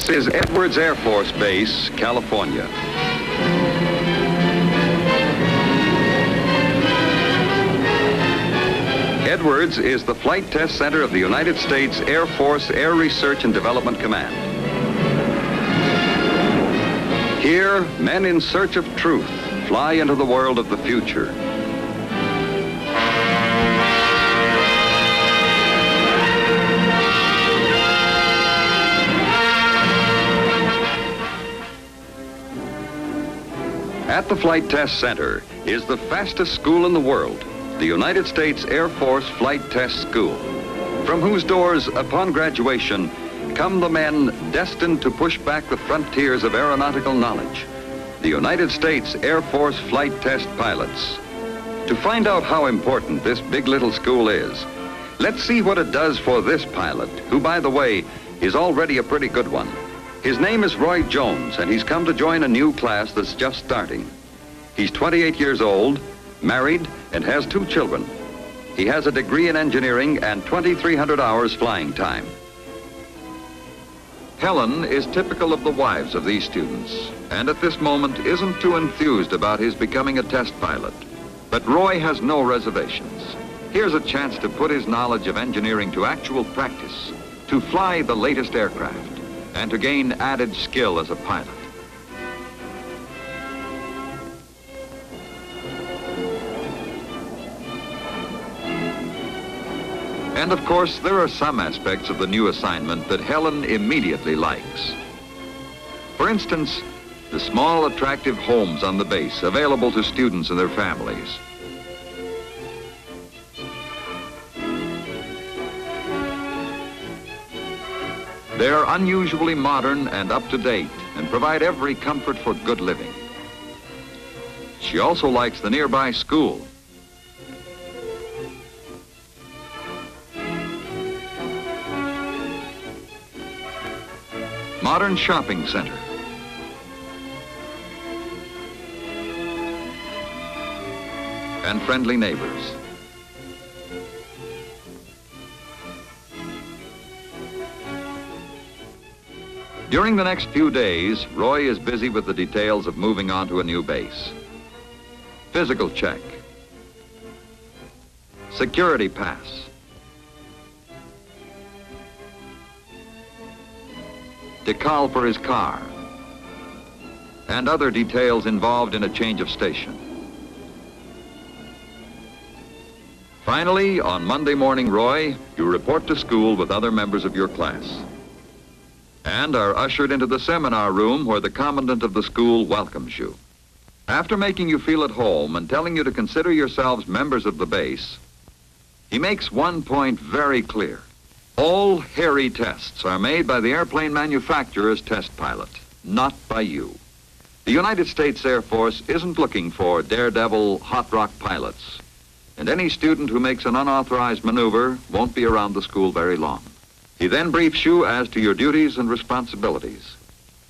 This is Edwards Air Force Base, California. Edwards is the flight test center of the United States Air Force Air Research and Development Command. Here, men in search of truth fly into the world of the future. At the Flight Test Center is the fastest school in the world, the United States Air Force Flight Test School, from whose doors, upon graduation, come the men destined to push back the frontiers of aeronautical knowledge, the United States Air Force Flight Test pilots. To find out how important this big little school is, let's see what it does for this pilot, who, by the way, is already a pretty good one. His name is Roy Jones, and he's come to join a new class that's just starting. He's 28 years old, married, and has 2 children. He has a degree in engineering and 2,300 hours flying time. Helen is typical of the wives of these students, and at this moment isn't too enthused about his becoming a test pilot. But Roy has no reservations. Here's a chance to put his knowledge of engineering to actual practice, to fly the latest aircraft, and to gain added skill as a pilot. And of course, there are some aspects of the new assignment that Helen immediately likes. For instance, the small, attractive homes on the base available to students and their families. They are unusually modern and up-to-date and provide every comfort for good living. She also likes the nearby school. Modern shopping center. And friendly neighbors. During the next few days, Roy is busy with the details of moving on to a new base. Physical check. Security pass. Decal for his car. And other details involved in a change of station. Finally, on Monday morning, Roy, you report to school with other members of your class, and are ushered into the seminar room where the commandant of the school welcomes you. After making you feel at home and telling you to consider yourselves members of the base, he makes one point very clear. All hairy tests are made by the airplane manufacturer's test pilot, not by you. The United States Air Force isn't looking for daredevil, hot rock pilots, and any student who makes an unauthorized maneuver won't be around the school very long. He then briefs you as to your duties and responsibilities.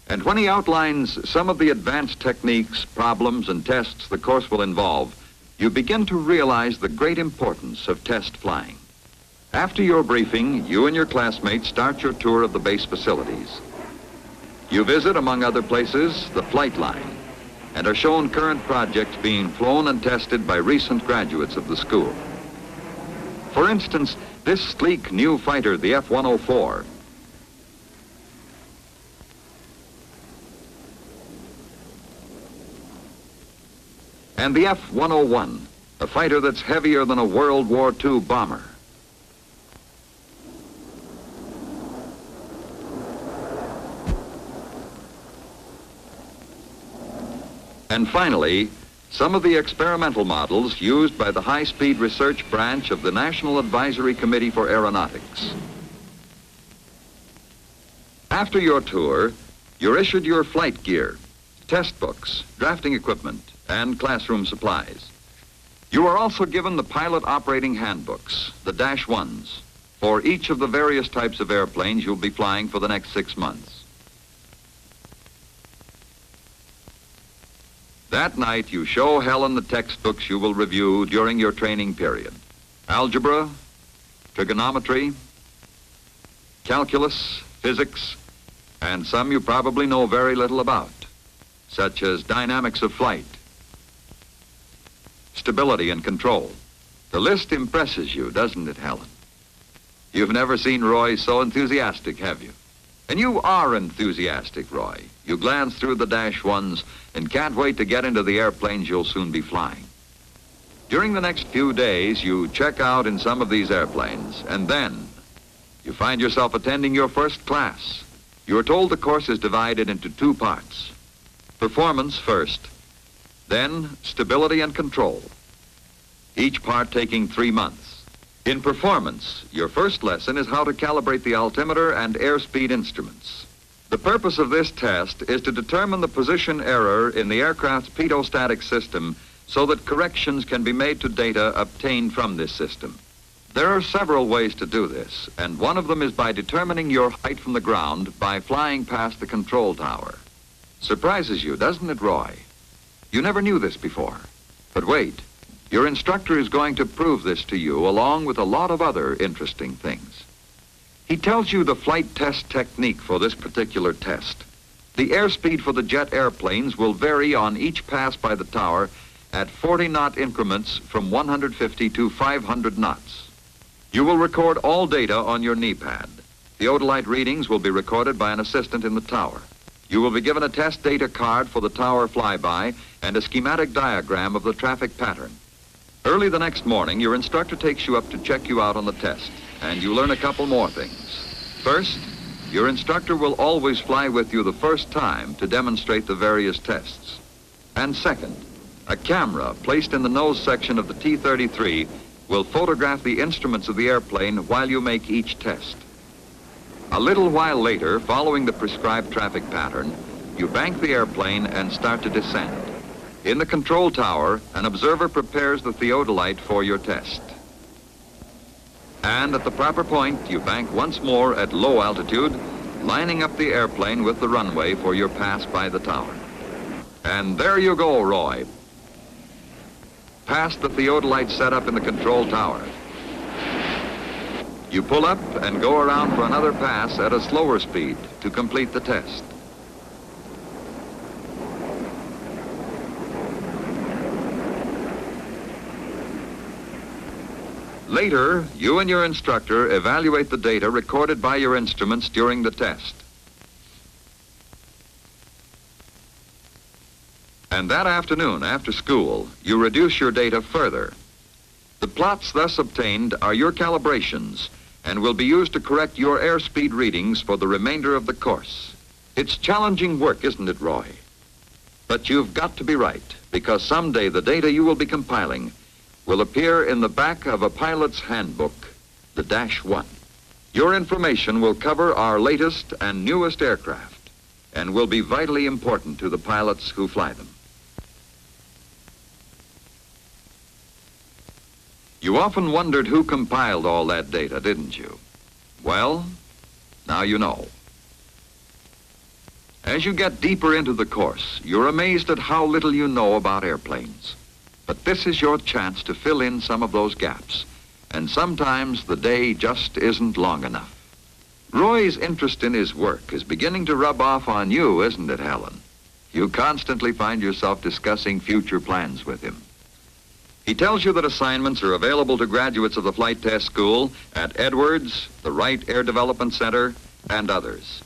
And when he outlines some of the advanced techniques, problems, and tests the course will involve, you begin to realize the great importance of test flying. After your briefing, you and your classmates start your tour of the base facilities. You visit, among other places, the flight line, and are shown current projects being flown and tested by recent graduates of the school. For instance, this sleek new fighter, the F-104, and the F-101, a fighter that's heavier than a World War II bomber. And finally, some of the experimental models used by the high-speed research branch of the National Advisory Committee for Aeronautics. After your tour, you're issued your flight gear, test books, drafting equipment, and classroom supplies. You are also given the pilot operating handbooks, the -1s, for each of the various types of airplanes you'll be flying for the next 6 months. That night, you show Helen the textbooks you will review during your training period. Algebra, trigonometry, calculus, physics, and some you probably know very little about, such as dynamics of flight, stability and control. The list impresses you, doesn't it, Helen? You've never seen Roy so enthusiastic, have you? And you are enthusiastic, Roy. You glance through the -1s and can't wait to get into the airplanes you'll soon be flying. During the next few days, you check out in some of these airplanes, and then you find yourself attending your first class. You are told the course is divided into 2 parts. Performance first, then stability and control. Each part taking 3 months. In performance, your first lesson is how to calibrate the altimeter and airspeed instruments. The purpose of this test is to determine the position error in the aircraft's pitot-static system so that corrections can be made to data obtained from this system. There are several ways to do this, and one of them is by determining your height from the ground by flying past the control tower. Surprises you, doesn't it, Roy? You never knew this before. But wait. Your instructor is going to prove this to you along with a lot of other interesting things. He tells you the flight test technique for this particular test. The airspeed for the jet airplanes will vary on each pass by the tower at 40-knot increments from 150 to 500 knots. You will record all data on your knee pad. The theodolite readings will be recorded by an assistant in the tower. You will be given a test data card for the tower flyby and a schematic diagram of the traffic pattern. Early the next morning, your instructor takes you up to check you out on the test, and you learn a couple more things. First, your instructor will always fly with you the first time to demonstrate the various tests. And second, a camera placed in the nose section of the T-33 will photograph the instruments of the airplane while you make each test. A little while later, following the prescribed traffic pattern, you bank the airplane and start to descend. In the control tower, an observer prepares the theodolite for your test. And at the proper point, you bank once more at low altitude, lining up the airplane with the runway for your pass by the tower. And there you go, Roy. Past the theodolite setup in the control tower. You pull up and go around for another pass at a slower speed to complete the test. Later, you and your instructor evaluate the data recorded by your instruments during the test. And that afternoon, after school, you reduce your data further. The plots thus obtained are your calibrations and will be used to correct your airspeed readings for the remainder of the course. It's challenging work, isn't it, Roy? But you've got to be right, because someday the data you will be compiling will appear in the back of a pilot's handbook, the -1. Your information will cover our latest and newest aircraft and will be vitally important to the pilots who fly them. You often wondered who compiled all that data, didn't you? Well, now you know. As you get deeper into the course, you're amazed at how little you know about airplanes. But this is your chance to fill in some of those gaps, and sometimes the day just isn't long enough. Roy's interest in his work is beginning to rub off on you, isn't it, Helen? You constantly find yourself discussing future plans with him. He tells you that assignments are available to graduates of the Flight Test School at Edwards, the Wright Air Development Center, and others.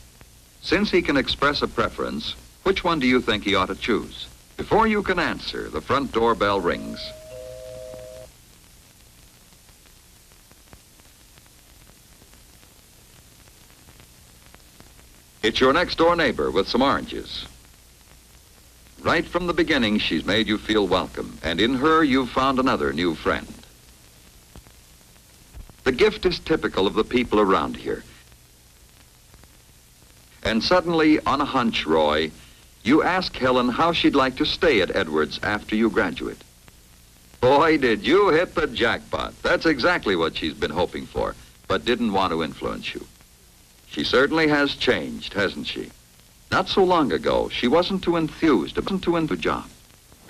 Since he can express a preference, which one do you think he ought to choose? Before you can answer, the front door bell rings. It's your next-door neighbor with some oranges. Right from the beginning, she's made you feel welcome, and in her, you've found another new friend. The gift is typical of the people around here. And suddenly, on a hunch, Roy, you ask Helen how she'd like to stay at Edwards after you graduate. Boy, did you hit the jackpot. That's exactly what she's been hoping for, but didn't want to influence you. She certainly has changed, hasn't she? Not so long ago, she wasn't too enthused about the job.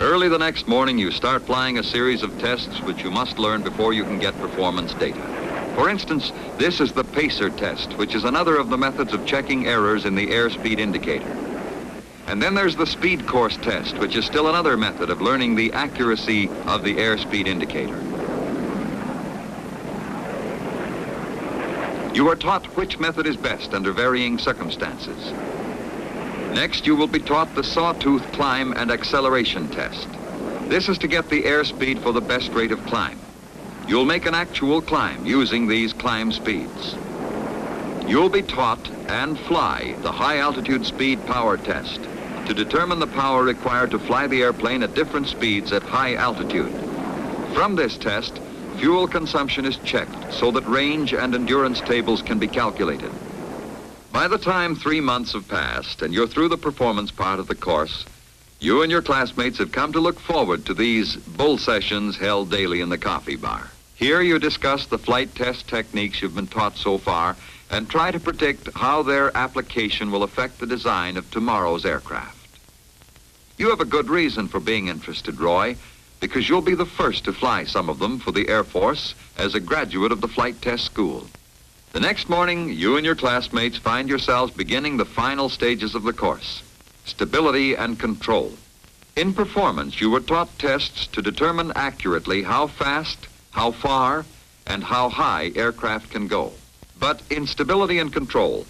Early the next morning, you start flying a series of tests which you must learn before you can get performance data. For instance, this is the pacer test, which is another of the methods of checking errors in the airspeed indicator. And then there's the speed course test, which is still another method of learning the accuracy of the airspeed indicator. You are taught which method is best under varying circumstances. Next, you will be taught the sawtooth climb and acceleration test. This is to get the airspeed for the best rate of climb. You'll make an actual climb using these climb speeds. You'll be taught and fly the high altitude speed power test to determine the power required to fly the airplane at different speeds at high altitude. From this test, fuel consumption is checked so that range and endurance tables can be calculated. By the time 3 months have passed and you're through the performance part of the course, you and your classmates have come to look forward to these bull sessions held daily in the coffee bar. Here you discuss the flight test techniques you've been taught so far and try to predict how their application will affect the design of tomorrow's aircraft. You have a good reason for being interested, Roy, because you'll be the first to fly some of them for the Air Force as a graduate of the flight test school. The next morning, you and your classmates find yourselves beginning the final stages of the course, stability and control. In performance, you were taught tests to determine accurately how fast, how far, and how high aircraft can go. But in stability and control,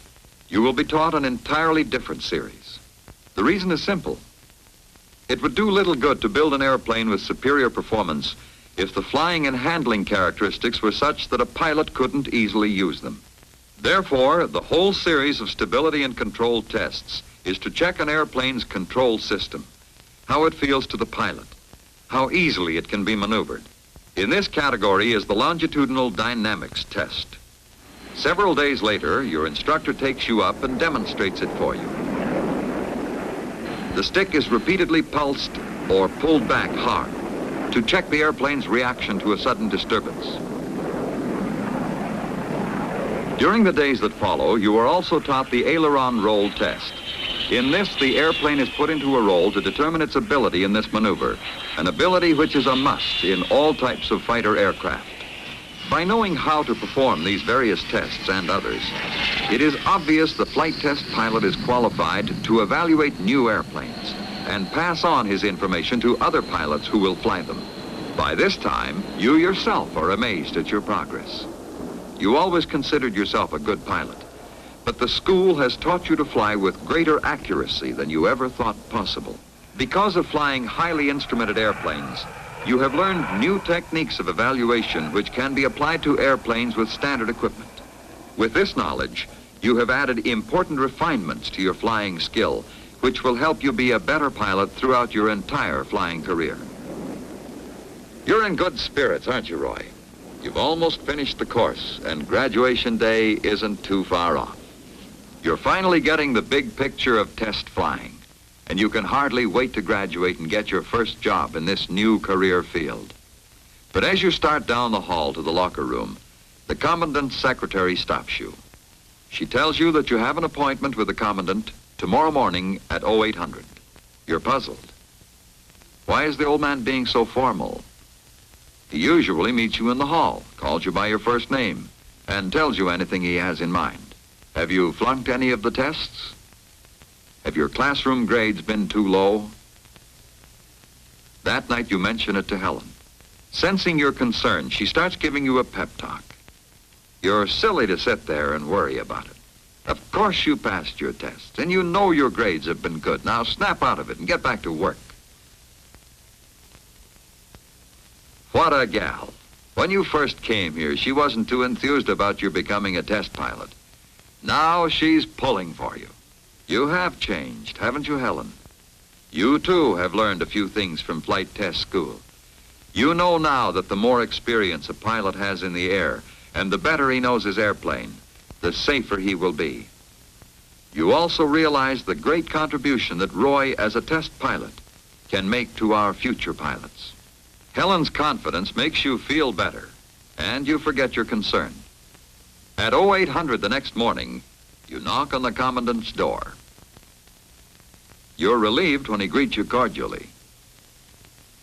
you will be taught an entirely different series. The reason is simple. It would do little good to build an airplane with superior performance if the flying and handling characteristics were such that a pilot couldn't easily use them. Therefore, the whole series of stability and control tests is to check an airplane's control system, how it feels to the pilot, how easily it can be maneuvered. In this category is the longitudinal dynamics test. Several days later, your instructor takes you up and demonstrates it for you. The stick is repeatedly pulsed or pulled back hard to check the airplane's reaction to a sudden disturbance. During the days that follow, you are also taught the aileron roll test. In this, the airplane is put into a roll to determine its ability in this maneuver, an ability which is a must in all types of fighter aircraft. By knowing how to perform these various tests and others, it is obvious the flight test pilot is qualified to evaluate new airplanes and pass on his information to other pilots who will fly them. By this time, you yourself are amazed at your progress. You always considered yourself a good pilot, but the school has taught you to fly with greater accuracy than you ever thought possible. Because of flying highly instrumented airplanes, you have learned new techniques of evaluation which can be applied to airplanes with standard equipment. With this knowledge, you have added important refinements to your flying skill, which will help you be a better pilot throughout your entire flying career. You're in good spirits, aren't you, Roy? You've almost finished the course, and graduation day isn't too far off. You're finally getting the big picture of test flying, and you can hardly wait to graduate and get your first job in this new career field. But as you start down the hall to the locker room, the commandant's secretary stops you. She tells you that you have an appointment with the commandant tomorrow morning at 0800. You're puzzled. Why is the old man being so formal? He usually meets you in the hall, calls you by your first name, and tells you anything he has in mind. Have you flunked any of the tests? Have your classroom grades been too low? That night you mention it to Helen. Sensing your concern, she starts giving you a pep talk. You're silly to sit there and worry about it. Of course you passed your tests, and you know your grades have been good. Now snap out of it and get back to work. What a gal. When you first came here, she wasn't too enthused about your becoming a test pilot. Now she's pulling for you. You have changed, haven't you, Helen? You, too, have learned a few things from flight test school. You know now that the more experience a pilot has in the air, and the better he knows his airplane, the safer he will be. You also realize the great contribution that Roy, as a test pilot, can make to our future pilots. Helen's confidence makes you feel better, and you forget your concern. At 0800 the next morning, you knock on the commandant's door. You're relieved when he greets you cordially.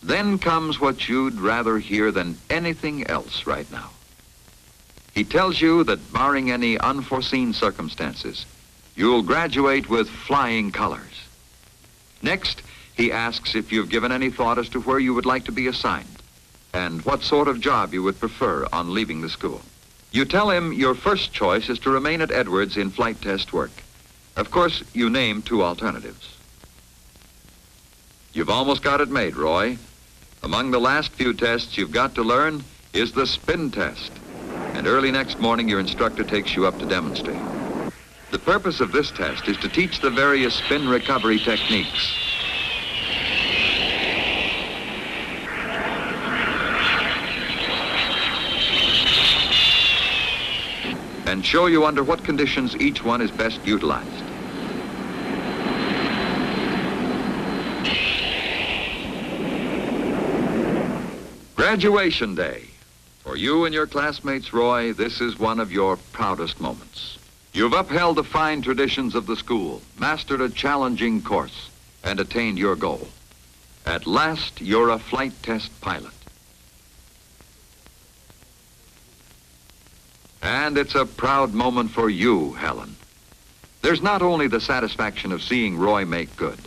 Then comes what you'd rather hear than anything else right now. He tells you that barring any unforeseen circumstances, you'll graduate with flying colors. Next, he asks if you've given any thought as to where you would like to be assigned and what sort of job you would prefer on leaving the school. You tell him your first choice is to remain at Edwards in flight test work. Of course, you name two alternatives. You've almost got it made, Roy. Among the last few tests you've got to learn is the spin test. And early next morning, your instructor takes you up to demonstrate. The purpose of this test is to teach the various spin recovery techniques. And show you under what conditions each one is best utilized. Graduation day. For you and your classmates, Roy, this is one of your proudest moments. You've upheld the fine traditions of the school, mastered a challenging course, and attained your goal. At last, you're a flight test pilot. And it's a proud moment for you, Helen. There's not only the satisfaction of seeing Roy make good,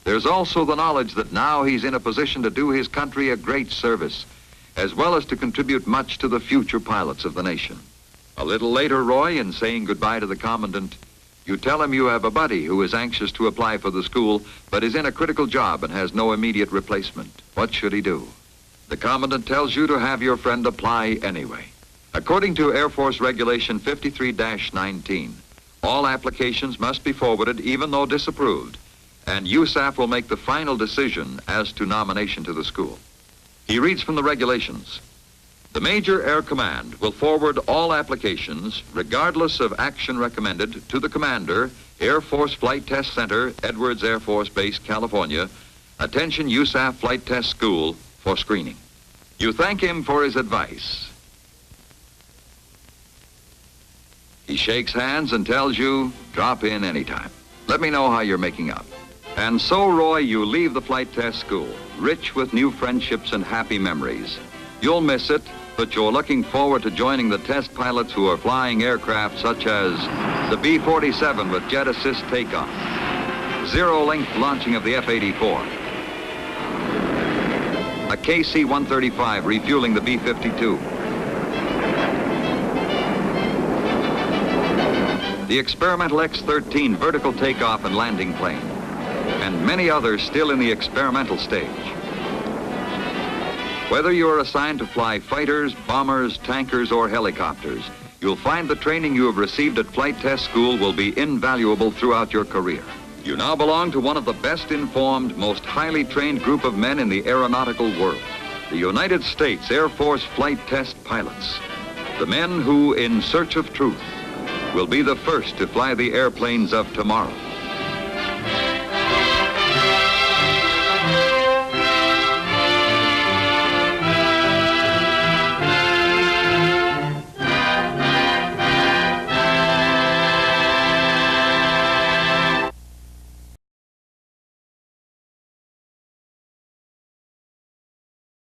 there's also the knowledge that now he's in a position to do his country a great service, as well as to contribute much to the future pilots of the nation. A little later, Roy, in saying goodbye to the commandant, you tell him you have a buddy who is anxious to apply for the school, but is in a critical job and has no immediate replacement. What should he do? The commandant tells you to have your friend apply anyway. According to Air Force Regulation 53-19, all applications must be forwarded even though disapproved, and USAF will make the final decision as to nomination to the school. He reads from the regulations. The Major Air Command will forward all applications, regardless of action recommended, to the Commander, Air Force Flight Test Center, Edwards Air Force Base, California. Attention USAF Flight Test School for screening. You thank him for his advice. He shakes hands and tells you, drop in anytime. Let me know how you're making out. And so, Roy, you leave the flight test school, rich with new friendships and happy memories. You'll miss it, but you're looking forward to joining the test pilots who are flying aircraft such as the B-47 with jet assist takeoff, zero-length launching of the F-84, a KC-135 refueling the B-52, the experimental X-13 vertical takeoff and landing plane, and many others still in the experimental stage. Whether you are assigned to fly fighters, bombers, tankers, or helicopters, you'll find the training you have received at flight test school will be invaluable throughout your career. You now belong to one of the best informed, most highly trained group of men in the aeronautical world, the United States Air Force flight test pilots, the men who, in search of truth, will be the first to fly the airplanes of tomorrow.